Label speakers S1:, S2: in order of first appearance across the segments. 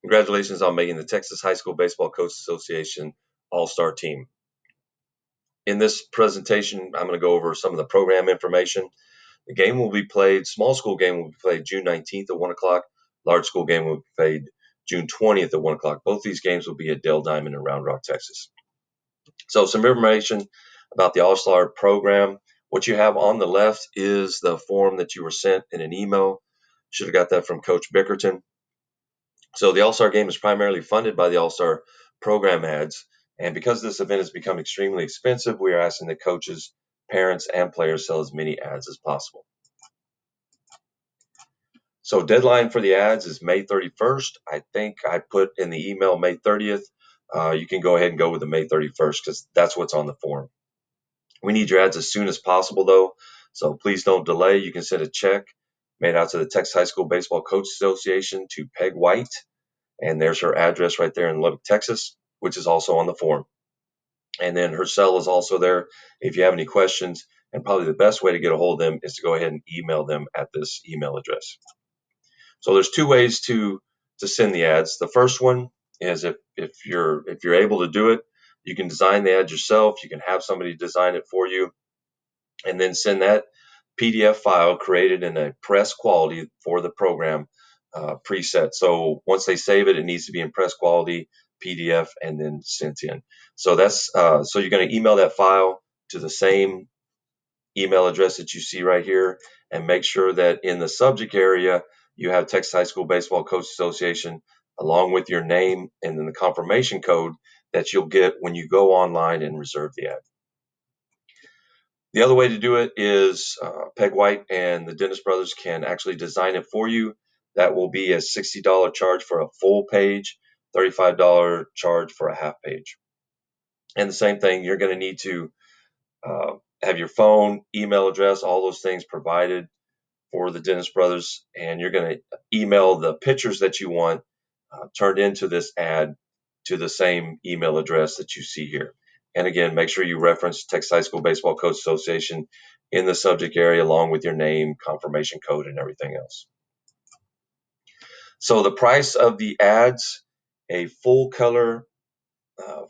S1: Congratulations on making the Texas High School Baseball Coaches Association All-Star team. In this presentation, I'm going to go over some of the program information. The game will be played, small school game will be played June 19th at 1 o'clock. Large school game will be played June 20th at 1 o'clock. Both these games will be at Dale Diamond in Round Rock, Texas. So some information about the All-Star program. What you have on the left is the form that you were sent in an email. Should have got that from Coach Bickerton. So the All-Star game is primarily funded by the All-Star program ads. And because this event has become extremely expensive, we are asking that coaches, parents, and players sell as many ads as possible. So deadline for the ads is May 31st. I think I put in the email May 30th. You can go ahead and go with the May 31st because that's what's on the form. We need your ads as soon as possible, though. So please don't delay. You can send a check made out to the Texas High School Baseball Coaches Association to Peg White. And there's her address right there in Lubbock, Texas, which is also on the form. And then her cell is also there if you have any questions. And probably the best way to get a hold of them is to go ahead and email them at this email address. So there's two ways to send the ads. The first one is if you're able to do it, you can design the ad yourself. You can have somebody design it for you, and then send that PDF file created in a press quality for the program preset. So once they save it, it needs to be in press quality PDF and then sent in. So that's so you're going to email that file to the same email address that you see right here, and make sure that in the subject area you have Texas High School Baseball Coaches Association along with your name and then the confirmation code that you'll get when you go online and reserve the ad. The other way to do it is Peg White and the Dennis brothers can actually design it for you. That will be a $60 charge for a full page, $35 charge for a half page. And the same thing, you're going to need to have your phone, email address, all those things provided for the Dennis brothers, and you're going to email the pictures that you want turned into this ad to the same email address that you see here. And again, make sure you reference Texas High School Baseball Coaches Association in the subject area along with your name, confirmation code, and everything else. So the price of the ads, a full color,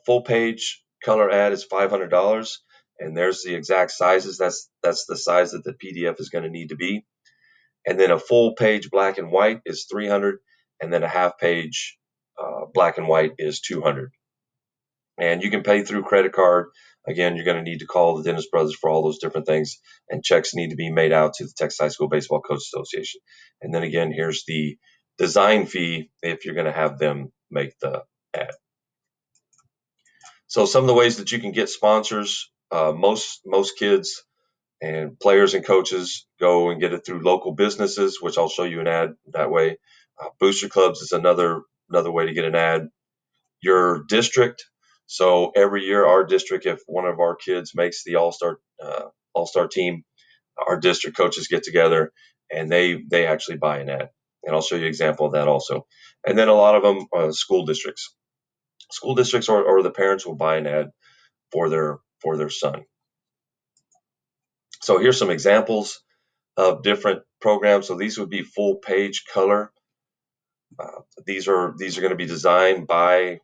S1: full page color ad is $500, and there's the exact sizes. That's the size that the PDF is going to need to be. And then a full page black and white is $300, and then a half page black and white is $200. And you can pay through credit card. Again, you're going to need to call the Dennis brothers for all those different things, and checks need to be made out to the Texas High School Baseball Coaches Association. And then again, here's the design fee if you're going to have them make the ad. So some of the ways that you can get sponsors, most kids and players and coaches go and get it through local businesses, which I'll show you an ad that way. Booster clubs is another way to get an ad. Your district. So every year, our district, if one of our kids makes the all-star team, our district coaches get together and they actually buy an ad. And I'll show you an example of that also. And then a lot of them, school districts. School districts or the parents will buy an ad for their son. So here's some examples of different programs. So these would be full page color. These are going to be designed by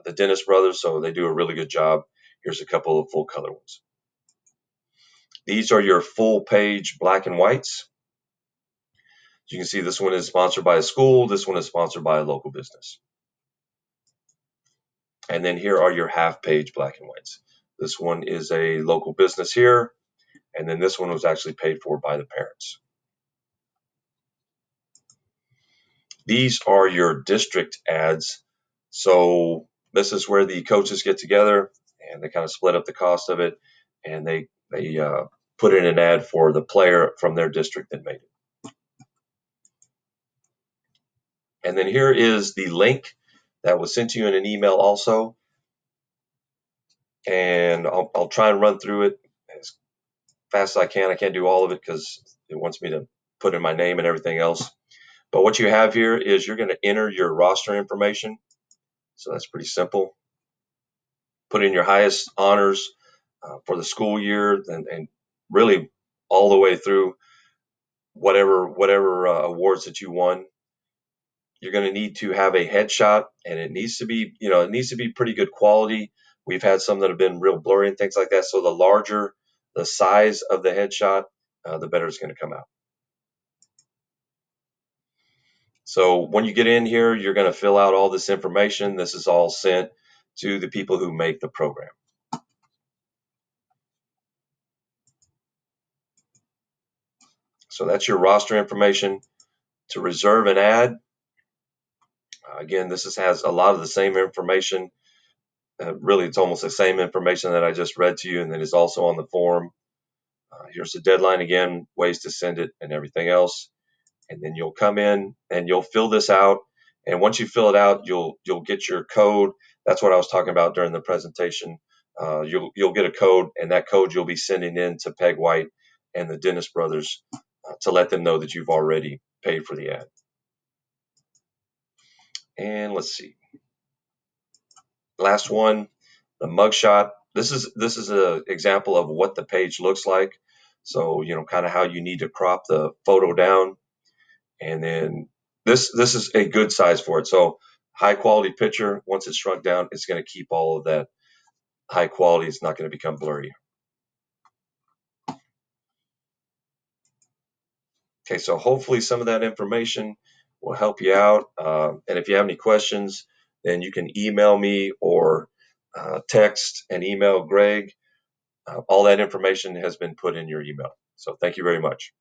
S1: the Dennis brothers, so they do a really good job. Here's a couple of full color ones. These are your full page black and whites. You can see this one is sponsored by a school. This one is sponsored by a local business. And then here are your half page black and whites. This one is a local business here. And then this one was actually paid for by the parents. These are your district ads. So this is where the coaches get together and they kind of split up the cost of it, and they put in an ad for the player from their district that made it. And then here is the link that was sent to you in an email also. And I'll try and run through it as fast as I can. I can't do all of it because it wants me to put in my name and everything else. But what you have here is you're going to enter your roster information. So that's pretty simple. Put in your highest honors for the school year and really all the way through whatever awards that you won. You're going to need to have a headshot, and it needs to be, it needs to be pretty good quality. We've had some that have been real blurry and things like that. So the larger the size of the headshot, the better it's going to come out. So when you get in here, you're going to fill out all this information. This is all sent to the people who make the program. So that's your roster information. To reserve an ad, again, has a lot of the same information. Really, it's almost the same information that I just read to you, and that is also on the form. Here's the deadline again, ways to send it, and everything else. And then you'll come in and you'll fill this out. And once you fill it out, you'll get your code. That's what I was talking about during the presentation. You'll get a code, and that code you'll be sending in to Peg White and the Dennis Brothers to let them know that you've already paid for the ad. And let's see, last one, the mugshot. This is an example of what the page looks like. So kind of how you need to crop the photo down, and then this is a good size for it. So high quality picture. Once it's shrunk down, it's going to keep all of that high quality. It's not going to become blurry. Okay, so hopefully some of that information will help you out. And if you have any questions, then you can email me or text and email Greg. All that information has been put in your email. So thank you very much.